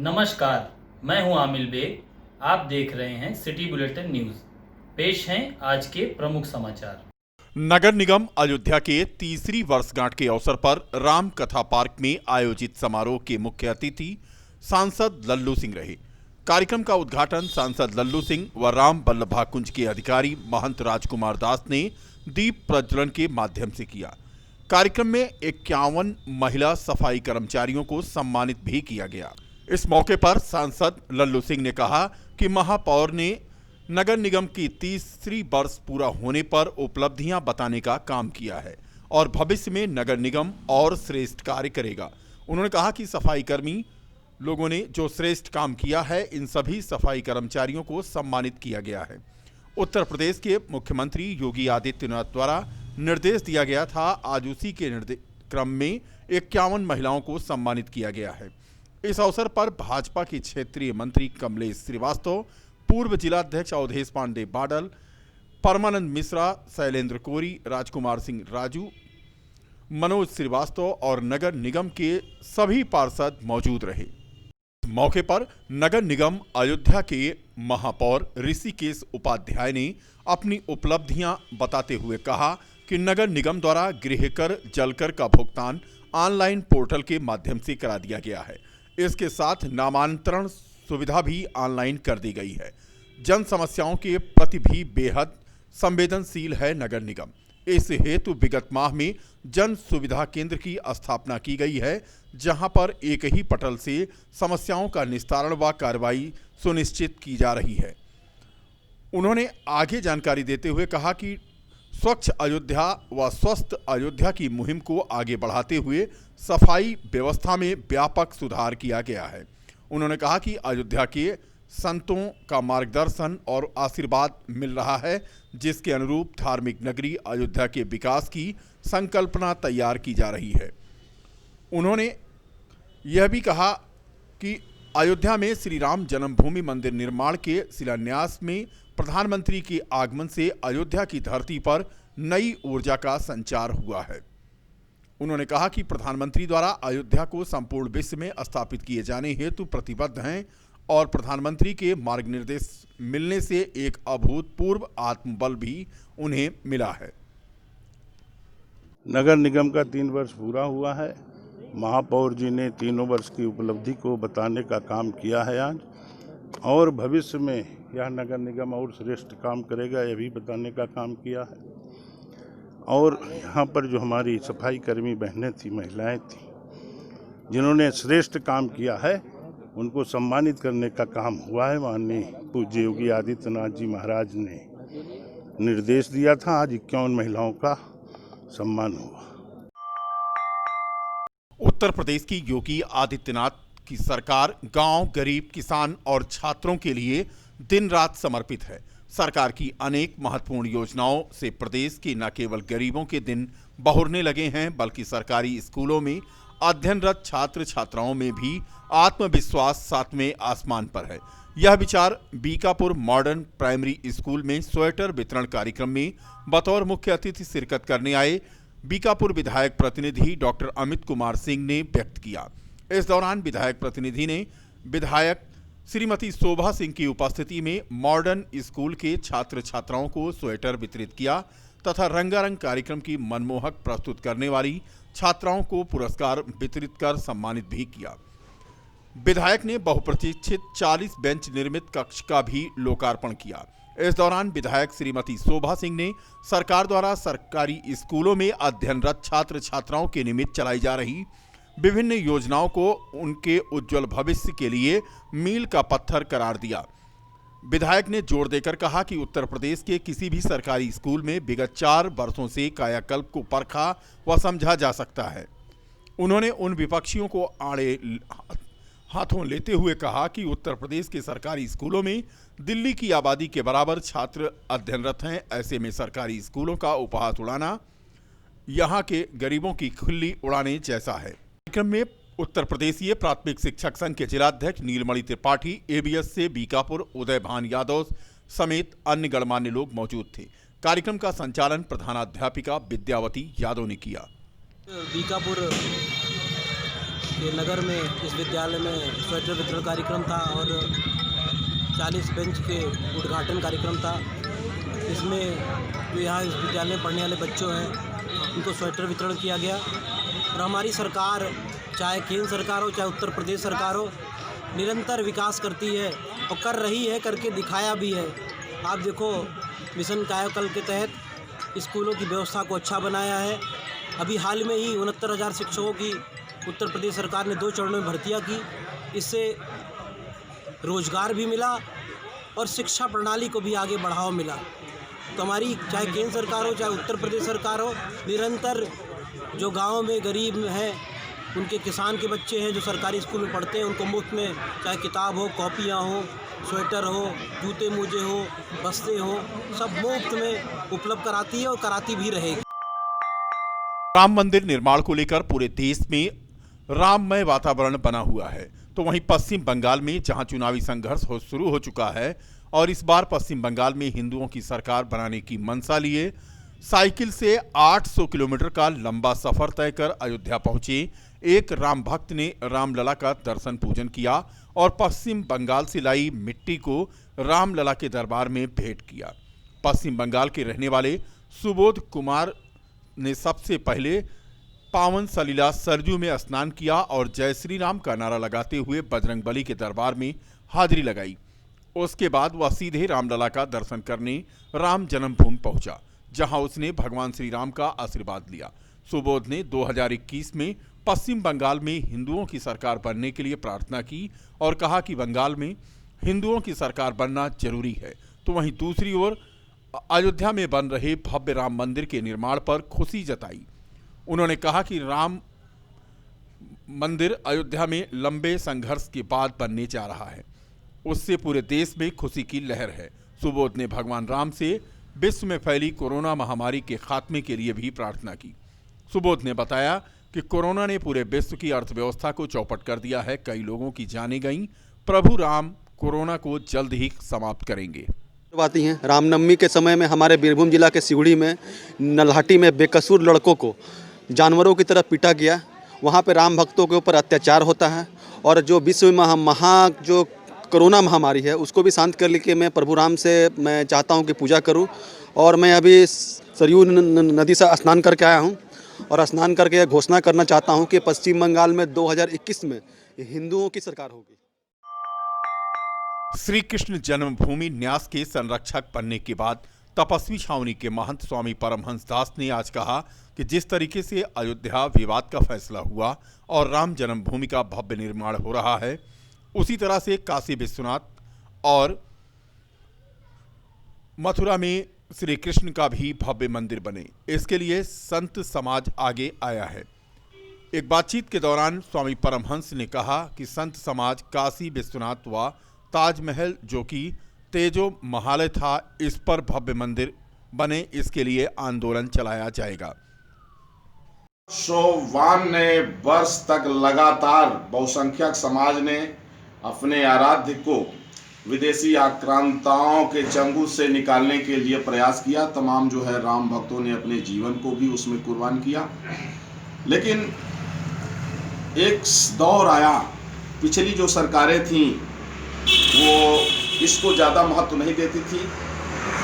नमस्कार, मैं हूं आमिल बेग। आप देख रहे हैं सिटी बुलेटिन न्यूज। पेश हैं आज के प्रमुख समाचार। नगर निगम अयोध्या के तीसरी वर्षगांठ के अवसर पर राम कथा पार्क में आयोजित समारोह के मुख्य अतिथि सांसद लल्लू सिंह रहे। कार्यक्रम का उद्घाटन सांसद लल्लू सिंह व राम बल्लभा कुंज के अधिकारी महंत राजकुमार दास ने दीप प्रज्वलन के माध्यम से किया। कार्यक्रम में 51 महिला सफाई कर्मचारियों को सम्मानित भी किया गया। इस मौके पर सांसद लल्लू सिंह ने कहा कि महापौर ने नगर निगम की तीसरी वर्ष पूरा होने पर उपलब्धियां बताने का काम किया है और भविष्य में नगर निगम और श्रेष्ठ कार्य करेगा। उन्होंने कहा कि सफाई कर्मी लोगों ने जो श्रेष्ठ काम किया है, इन सभी सफाई कर्मचारियों को सम्मानित किया गया है। उत्तर प्रदेश के मुख्यमंत्री योगी आदित्यनाथ द्वारा निर्देश दिया गया था, आज उसी के क्रम में 51 महिलाओं को सम्मानित किया गया है। इस अवसर पर भाजपा के क्षेत्रीय मंत्री कमलेश श्रीवास्तव, पूर्व जिलाध्यक्ष अवधेश पांडे बाडल, परमानंद मिश्रा, शैलेंद्र कोरी, राजकुमार सिंह राजू, मनोज श्रीवास्तव और नगर निगम के सभी पार्षद मौजूद रहे। मौके पर नगर निगम अयोध्या के महापौर ऋषिकेश उपाध्याय ने अपनी उपलब्धियां बताते हुए कहा कि नगर निगम द्वारा गृह कर, जल कर का भुगतान ऑनलाइन पोर्टल के माध्यम से करा दिया गया है। इसके साथ नामांतरण सुविधा भी ऑनलाइन कर दी गई है। जन समस्याओं के प्रति भी बेहद संवेदनशील है नगर निगम। इस हेतु विगत माह में जन सुविधा केंद्र की स्थापना की गई है, जहां पर एक ही पटल से समस्याओं का निस्तारण व कार्रवाई सुनिश्चित की जा रही है। उन्होंने आगे जानकारी देते हुए कहा कि स्वच्छ अयोध्या व स्वस्थ अयोध्या की मुहिम को आगे बढ़ाते हुए सफाई व्यवस्था में व्यापक सुधार किया गया है। उन्होंने कहा कि अयोध्या के संतों का मार्गदर्शन और आशीर्वाद मिल रहा है, जिसके अनुरूप धार्मिक नगरी अयोध्या के विकास की संकल्पना तैयार की जा रही है। उन्होंने यह भी कहा कि अयोध्या में श्री राम जन्मभूमि मंदिर निर्माण के शिलान्यास में प्रधानमंत्री के आगमन से अयोध्या की धरती पर नई ऊर्जा का संचार हुआ है। उन्होंने कहा कि प्रधानमंत्री द्वारा अयोध्या को संपूर्ण विश्व में स्थापित किए जाने हेतु प्रतिबद्ध हैं और प्रधानमंत्री के मार्ग निर्देश मिलने से एक अभूतपूर्व आत्मबल भी उन्हें मिला है। नगर निगम का 3 वर्ष पूरा हुआ है। महापौर जी ने 3 वर्ष की उपलब्धि को बताने का काम किया है आज, और भविष्य में यह नगर निगम और श्रेष्ठ काम करेगा, यह भी बताने का काम किया है। और यहाँ पर जो हमारी सफाई कर्मी बहनें थी, महिलाएं थी, जिन्होंने श्रेष्ठ काम किया है, उनको सम्मानित करने का काम हुआ है। माननीय पूज्य योगी आदित्यनाथ जी महाराज ने निर्देश दिया था, आज 51 महिलाओं का सम्मान हुआ। उत्तर प्रदेश की योगी आदित्यनाथ की सरकार गांव, गरीब, किसान और छात्रों के लिए दिन रात समर्पित है। सरकार की अनेक महत्वपूर्ण योजनाओं से प्रदेश के न केवल गरीबों के दिन बहुरने लगे हैं, बल्कि सरकारी स्कूलों में अध्ययनरत छात्र छात्राओं में भी आत्मविश्वास सातवें आसमान पर है। यह विचार बीकापुर मॉडर्न प्राइमरी स्कूल में स्वेटर वितरण कार्यक्रम में बतौर मुख्य अतिथि शिरकत करने आए बीकापुर विधायक प्रतिनिधि डॉक्टर अमित कुमार सिंह ने व्यक्त किया। इस दौरान विधायक प्रतिनिधि ने विधायक श्रीमती शोभा सिंह की उपस्थिति में मॉडर्न स्कूल के छात्र छात्राओं को स्वेटर वितरित किया तथा रंगारंग कार्यक्रम की मनमोहक प्रस्तुत करने वाली छात्राओं को पुरस्कार वितरित कर सम्मानित भी किया। विधायक ने बहुप्रतीक्षित 40 बेंच निर्मित कक्ष का भी लोकार्पण किया। इस दौरान विधायक श्रीमती शोभा सिंह ने सरकार द्वारा सरकारी स्कूलों में अध्ययनरत छात्र छात्राओं के निमित्त चलाई जा रही विभिन्न योजनाओं को उनके उज्जवल भविष्य के लिए मील का पत्थर करार दिया। विधायक ने जोर देकर कहा कि उत्तर प्रदेश के किसी भी सरकारी स्कूल में विगत 4 वर्षों से कायाकल्प को परखा व समझा जा सकता है। उन्होंने उन विपक्षियों को आड़े हाथों लेते हुए कहा कि उत्तर प्रदेश के सरकारी स्कूलों में दिल्ली की आबादी के बराबर छात्र अध्ययनरत हैं। ऐसे में सरकारी स्कूलों का उपहास उड़ाना यहाँ के गरीबों की खुली उड़ाने जैसा है। कार्यक्रम में उत्तर प्रदेशीय प्राथमिक शिक्षक संघ के जिलाध्यक्ष नीलमणि त्रिपाठी, एबीएस से बीकापुर उदय भान यादव समेत अन्य गणमान्य लोग मौजूद थे। कार्यक्रम का संचालन प्रधानाध्यापिका विद्यावती यादव ने किया। बीकापुर कि नगर में इस विद्यालय में स्वेटर वितरण कार्यक्रम था और 40 बेंच के उद्घाटन कार्यक्रम था। इसमें जो यहाँ इस विद्यालय में पढ़ने वाले बच्चों हैं उनको स्वेटर वितरण किया गया। और हमारी सरकार, चाहे केंद्र सरकार हो चाहे उत्तर प्रदेश सरकार हो, निरंतर विकास करती है और कर रही है, करके दिखाया भी है। आप देखो, मिशन कायाकल्प के तहत स्कूलों की व्यवस्था को अच्छा बनाया है। अभी हाल में ही 69,000 शिक्षकों की उत्तर प्रदेश सरकार ने 2 चरणों में भर्तियां की। इससे रोजगार भी मिला और शिक्षा प्रणाली को भी आगे बढ़ावा मिला। तो हमारी चाहे केंद्र सरकार हो चाहे उत्तर प्रदेश सरकार हो, निरंतर जो गाँव में गरीब हैं, उनके किसान के बच्चे हैं जो सरकारी स्कूल में पढ़ते हैं, उनको मुफ्त में चाहे किताब हो, कॉपियाँ हो, स्वेटर हो, जूते मोजे हो, बस्ते हो, सब मुफ्त में उपलब्ध कराती है और कराती भी रहेगी। राम मंदिर निर्माण को लेकर पूरे देश में राममय वातावरण बना हुआ है, तो वहीं पश्चिम बंगाल में जहां चुनावी संघर्ष शुरू हो चुका है और इस बार पश्चिम बंगाल में हिंदुओं की सरकार बनाने की मंशा लिए साइकिल से 800 किलोमीटर का लंबा सफर तय कर अयोध्या पहुंचे एक राम भक्त ने रामलला का दर्शन पूजन किया और पश्चिम बंगाल से लाई मिट्टी को रामलला के दरबार में भेंट किया। पश्चिम बंगाल के रहने वाले सुबोध कुमार ने सबसे पहले पावन सलीला सरजू में स्नान किया और जय श्री राम का नारा लगाते हुए बजरंगबली के दरबार में हाजिरी लगाई। उसके बाद वह सीधे रामलला का दर्शन करने राम जन्मभूमि पहुंचा, जहां उसने भगवान श्री राम का आशीर्वाद लिया। सुबोध ने 2021 में पश्चिम बंगाल में हिंदुओं की सरकार बनने के लिए प्रार्थना की और कहा कि बंगाल में हिंदुओं की सरकार बनना जरूरी है। तो वहीं दूसरी ओर अयोध्या में बन रहे भव्य राम मंदिर के निर्माण पर खुशी जताई। उन्होंने कहा कि राम मंदिर अयोध्या में लंबे संघर्ष के बाद बनने जा रहा है, उससे पूरे देश में खुशी की लहर है। सुबोध ने भगवान राम से विश्व में फैली कोरोना महामारी के खात्मे के लिए भी प्रार्थना की। सुबोध ने बताया कि कोरोना ने पूरे विश्व की अर्थव्यवस्था को चौपट कर दिया है, कई लोगों की जानें गईं। प्रभु राम कोरोना को जल्द ही समाप्त करेंगे। आती हैं रामनवमी के समय में हमारे बीरभूम जिला के सिवड़ी में नल्हाटी में बेकसूर लड़कों को जानवरों की तरह पीटा गया। वहाँ पे राम भक्तों के ऊपर अत्याचार होता है और जो विश्व में जो कोरोना महामारी है उसको भी शांत कर लेके मैं प्रभु राम से मैं चाहता हूँ कि पूजा करूँ। और मैं अभी सरयू नदी से स्नान करके आया हूँ और स्नान करके घोषणा करना चाहता हूँ कि पश्चिम बंगाल में 2021 में हिंदुओं की सरकार होगी। श्री कृष्ण जन्मभूमि न्यास के संरक्षक बनने के बाद तपस्वी छावनी के महंत स्वामी परमहंस दास ने आज कहा कि जिस तरीके से अयोध्या विवाद का फैसला हुआ और राम जन्मभूमि का भव्य निर्माण हो रहा है, उसी तरह से काशी विश्वनाथ और मथुरा में श्री कृष्ण का भी भव्य मंदिर बने, इसके लिए संत समाज आगे आया है। एक बातचीत के दौरान स्वामी परमहंस ने कहा कि संत समाज काशी विश्वनाथ व ताजमहल जो कि तेजो महालय था, इस पर भव्य मंदिर बने, इसके लिए आंदोलन चलाया जाएगा। 152 वर्ष तक लगातार बहुसंख्यक समाज ने अपने आराध्य को विदेशी आक्रांताओं के चंगुल से निकालने के लिए प्रयास किया। तमाम जो है राम भक्तों ने अपने जीवन को भी उसमें कुर्बान किया। लेकिन एक दौर आया, पिछली जो सरकारें थीं वो इसको ज़्यादा महत्व नहीं देती थी,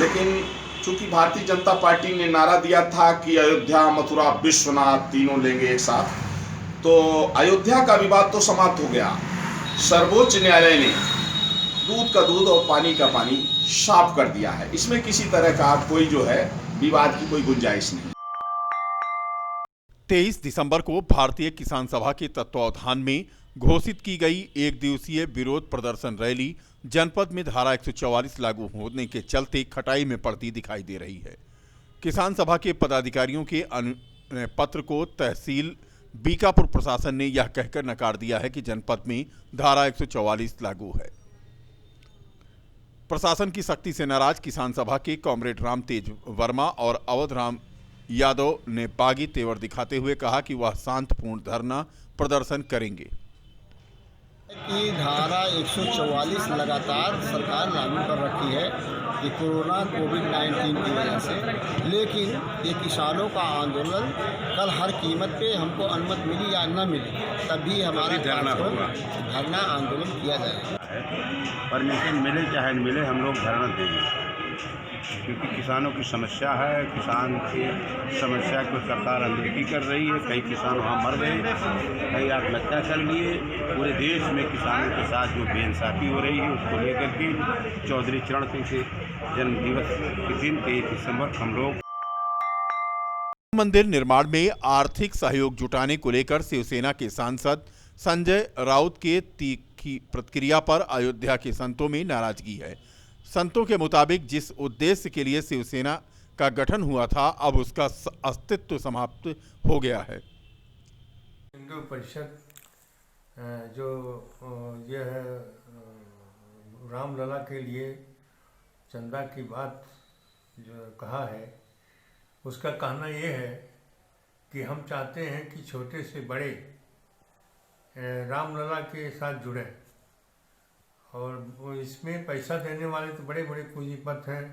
लेकिन चूंकि भारतीय जनता पार्टी ने नारा दिया था कि अयोध्या मथुरा विश्वनाथ तीनों लेंगे एक साथ, तो अयोध्या का विवाद तो समाप्त हो गया। सर्वोच्च न्यायालय ने दूध का दूध और पानी का पानी साफ कर दिया है। इसमें किसी तरह का कोई जो है विवाद की कोई गुंजाइश नहीं। 23 दिसंबर को भारतीय किसान सभा के तत्वावधान में घोषित की गई एक दिवसीय विरोध प्रदर्शन रैली जनपद में धारा 144 लागू होने के चलते खटाई में पड़ती दिखाई दे रही है। किसान सभा के पदाधिकारियों के अनुरोध पत्र को तहसील बीकापुर प्रशासन ने यह कहकर नकार दिया है कि जनपद में धारा 144 लागू है। प्रशासन की सख्ती से नाराज किसान सभा के कॉमरेड राम तेज वर्मा और अवध राम यादव ने बागी तेवर दिखाते हुए कहा कि वह शांतिपूर्ण धरना प्रदर्शन करेंगे। की धारा 144 लगातार सरकार लागू कर रखी है कि कोविड-19 की वजह से, लेकिन ये किसानों का आंदोलन कल हर कीमत पे हमको अनुमति मिली या न मिली तभी हमारा धरना आंदोलन किया जाएगा। परमिशन मिले चाहे न मिले हम लोग धरना देंगे, क्योंकि किसानों की समस्या है। किसान की समस्या को सरकार अनदेखी कर रही है। कई किसान वहाँ मर गए, कई आत्महत्या कर लिए। पूरे देश में किसानों के साथ जो बेइंसाफी हो रही है उसको लेकर के चौधरी चरण सिंह के जन्मदिवस के दिन 23 दिसंबर हम लोग मंदिर निर्माण में आर्थिक सहयोग जुटाने को लेकर शिवसेना के सांसद संजय राउत के तीखी प्रतिक्रिया पर अयोध्या के संतों में नाराजगी है। संतों के मुताबिक जिस उद्देश्य के लिए शिवसेना का गठन हुआ था अब उसका अस्तित्व समाप्त हो गया है। हिंदू परिषद जो ये है रामलला के लिए चंदा की बात जो कहा है, उसका कहना ये है कि हम चाहते हैं कि छोटे से बड़े रामलला के साथ जुड़े, और वो इसमें पैसा देने वाले तो बड़े बड़े पूंजीपति हैं,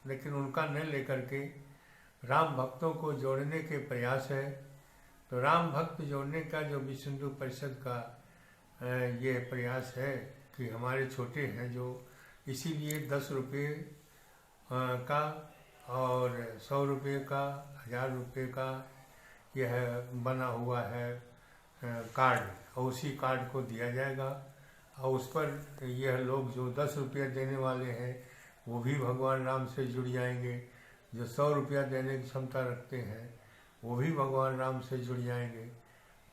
लेकिन उनका न लेकर के राम भक्तों को जोड़ने के प्रयास है। तो राम भक्त जोड़ने का जो विश्व हिंदू परिषद का ये प्रयास है कि हमारे छोटे हैं जो, इसीलिए 10 रुपये का और 100 रुपये का, 1000 रुपये का यह बना हुआ है कार्ड, और उसी कार्ड को दिया जाएगा। और उस पर यह लोग जो 10 रुपया देने वाले हैं वो भी भगवान राम से जुड़ जाएंगे, जो 100 रुपया देने की क्षमता रखते हैं वो भी भगवान राम से जुड़ जाएंगे,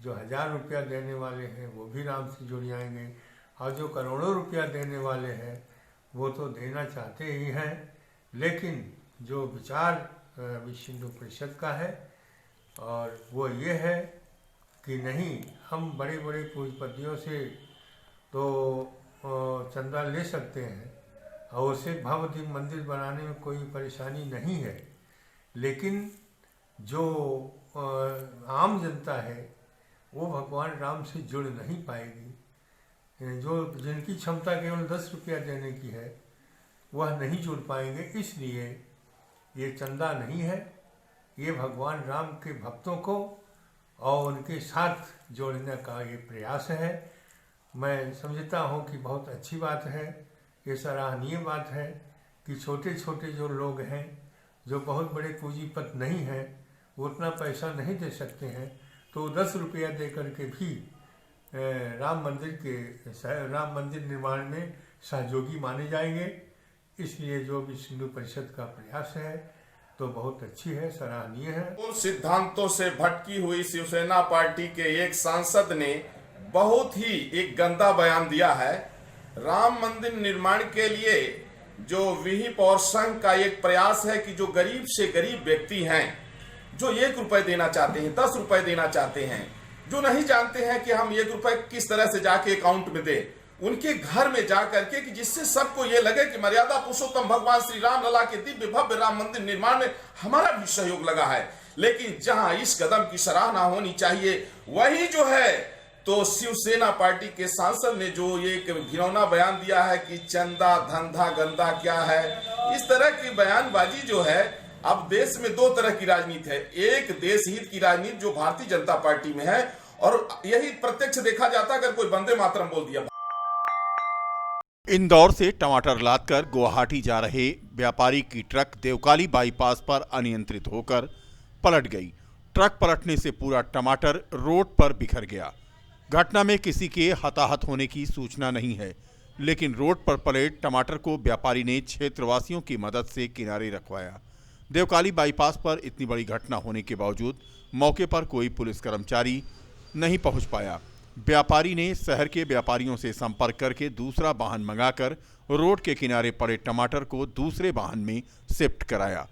जो 1000 रुपया देने वाले हैं वो भी राम से जुड़ जाएंगे, और जो करोड़ों रुपया देने वाले हैं वो तो देना चाहते ही हैं, लेकिन जो विचार विश्व हिंदू परिषद का है और वो ये है कि नहीं, हम बड़े बड़े पूंजीपतियों से तो चंदा ले सकते हैं और उसे भव्य मंदिर बनाने में कोई परेशानी नहीं है, लेकिन जो आम जनता है वो भगवान राम से जुड़ नहीं पाएगी। जो जिनकी क्षमता केवल 10 रुपया देने की है वह नहीं जुड़ पाएंगे। इसलिए ये चंदा नहीं है, ये भगवान राम के भक्तों को और उनके साथ जोड़ने का ये प्रयास है। मैं समझता हूँ कि बहुत अच्छी बात है, ये सराहनीय बात है कि छोटे छोटे जो लोग हैं, जो बहुत बड़े पूंजीपति नहीं हैं, वो उतना पैसा नहीं दे सकते हैं, तो 10 रुपया दे करके भी राम मंदिर निर्माण में सहयोगी माने जाएंगे। इसलिए जो विश्व हिंदू परिषद का प्रयास है तो बहुत अच्छी है, सराहनीय है। उन सिद्धांतों से भटकी हुई शिवसेना पार्टी के एक सांसद ने बहुत ही एक गंदा बयान दिया है। राम मंदिर निर्माण के लिए जो विहिप और संघ का एक प्रयास है कि जो गरीब से गरीब व्यक्ति हैं, जो 1 रुपए देना चाहते हैं, 10 रुपए देना चाहते हैं, जो नहीं जानते हैं कि हम 1 रुपए किस तरह से जाके अकाउंट में दें, उनके घर में जा करके कि जिससे सबको ये लगे कि मर्यादा पुरुषोत्तम भगवान श्री राम लला के दिव्य भव्य राम मंदिर निर्माण में हमारा भी सहयोग लगा है। लेकिन जहां इस कदम की सराहना होनी चाहिए, वही जो है तो शिवसेना पार्टी के सांसद ने जो एक घिनौना बयान दिया है कि चंदा धंधा गंदा क्या है, इस तरह की बयानबाजी जो है। अब देश में 2 तरह की राजनीति है, एक देश हित की राजनीति जो भारतीय जनता पार्टी में है, और यही प्रत्यक्ष देखा जाता अगर कोई वंदे मातरम बोल दिया। इंदौर से टमाटर लादकर गुवाहाटी जा रहे व्यापारी की ट्रक देवकाली बाईपास पर अनियंत्रित होकर पलट गई। ट्रक पलटने से पूरा टमाटर रोड पर बिखर गया। घटना में किसी के हताहत होने की सूचना नहीं है, लेकिन रोड पर पड़े टमाटर को व्यापारी ने क्षेत्रवासियों की मदद से किनारे रखवाया। देवकाली बाईपास पर इतनी बड़ी घटना होने के बावजूद मौके पर कोई पुलिस कर्मचारी नहीं पहुंच पाया। व्यापारी ने शहर के व्यापारियों से संपर्क करके दूसरा वाहन मंगाकर रोड के किनारे पड़े टमाटर को दूसरे वाहन में शिफ्ट कराया।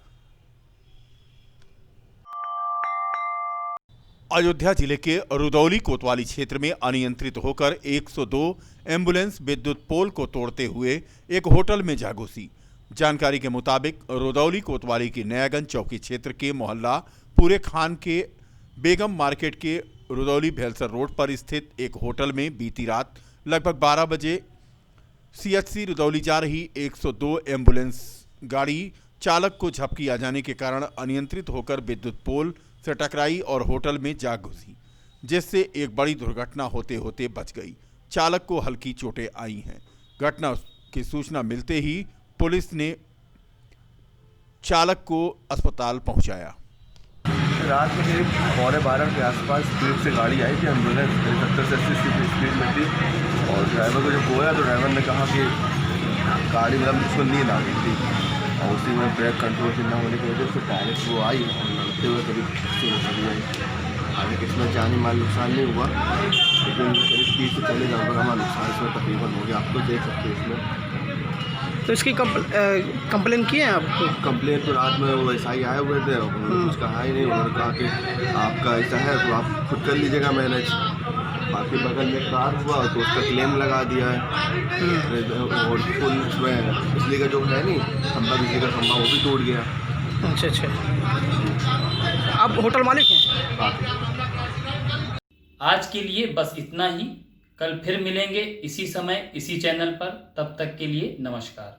अयोध्या जिले के रुदौली कोतवाली क्षेत्र में अनियंत्रित होकर 102 एम्बुलेंस विद्युत पोल को तोड़ते हुए एक होटल में जा घुसी। जानकारी के मुताबिक रुदौली कोतवाली के नयागंज चौकी क्षेत्र के मोहल्ला पूरे खान के बेगम मार्केट के रुदौली भेलसर रोड पर स्थित एक होटल में बीती रात लगभग 12 बजे CHC रुदौली जा रही 102 एम्बुलेंस गाड़ी चालक को झपकी आ जाने के कारण अनियंत्रित होकर विद्युत पोल से टकराई और होटल में जा घुसी, जिससे एक बड़ी दुर्घटना होते होते बच गई। चालक को हल्की चोटें आई हैं। घटना की सूचना मिलते ही पुलिस ने चालक को अस्पताल पहुंचाया। रात में करीब 11:15 के आसपास स्पीड से गाड़ी आई थी, एम्बुलेंस 70 से 80 की स्पीड में थी और ड्राइवर को जब बोया तो ड्राइवर ने कहा कि गाड़ी मतलब उसको नींद आ गई थी और उसी में ब्रेक कंट्रोल न होने की वजह से डायरेक्ट वो आई और लड़ते हुए करीब चली आई। आगे किसी जानी माल नुकसान नहीं हुआ, लेकिन करीब 30 से 40 हज़ार का नुकसान इसमें तकरीबन हो गया। आप तो देख सकते हैं इसमें। तो इसकी कंप्लेन की है आपको? कंप्लेन तो रात में वो SI आए हुए थे, उन्होंने कुछ कहा ही नहीं। उन्होंने कहा कि आपका ऐसा है तो आप खुद कर लीजिएगा मैनेज। बाकी बगल में कार हुआ तो उसका क्लेम लगा दिया है और पुल में बिजली का जो है नहीं खंभा, बिजली का खंभा वो भी टूट गया। अच्छा, आप होटल मालिक हैं? आज के लिए बस इतना ही। कल फिर मिलेंगे इसी समय इसी चैनल पर। तब तक के लिए नमस्कार।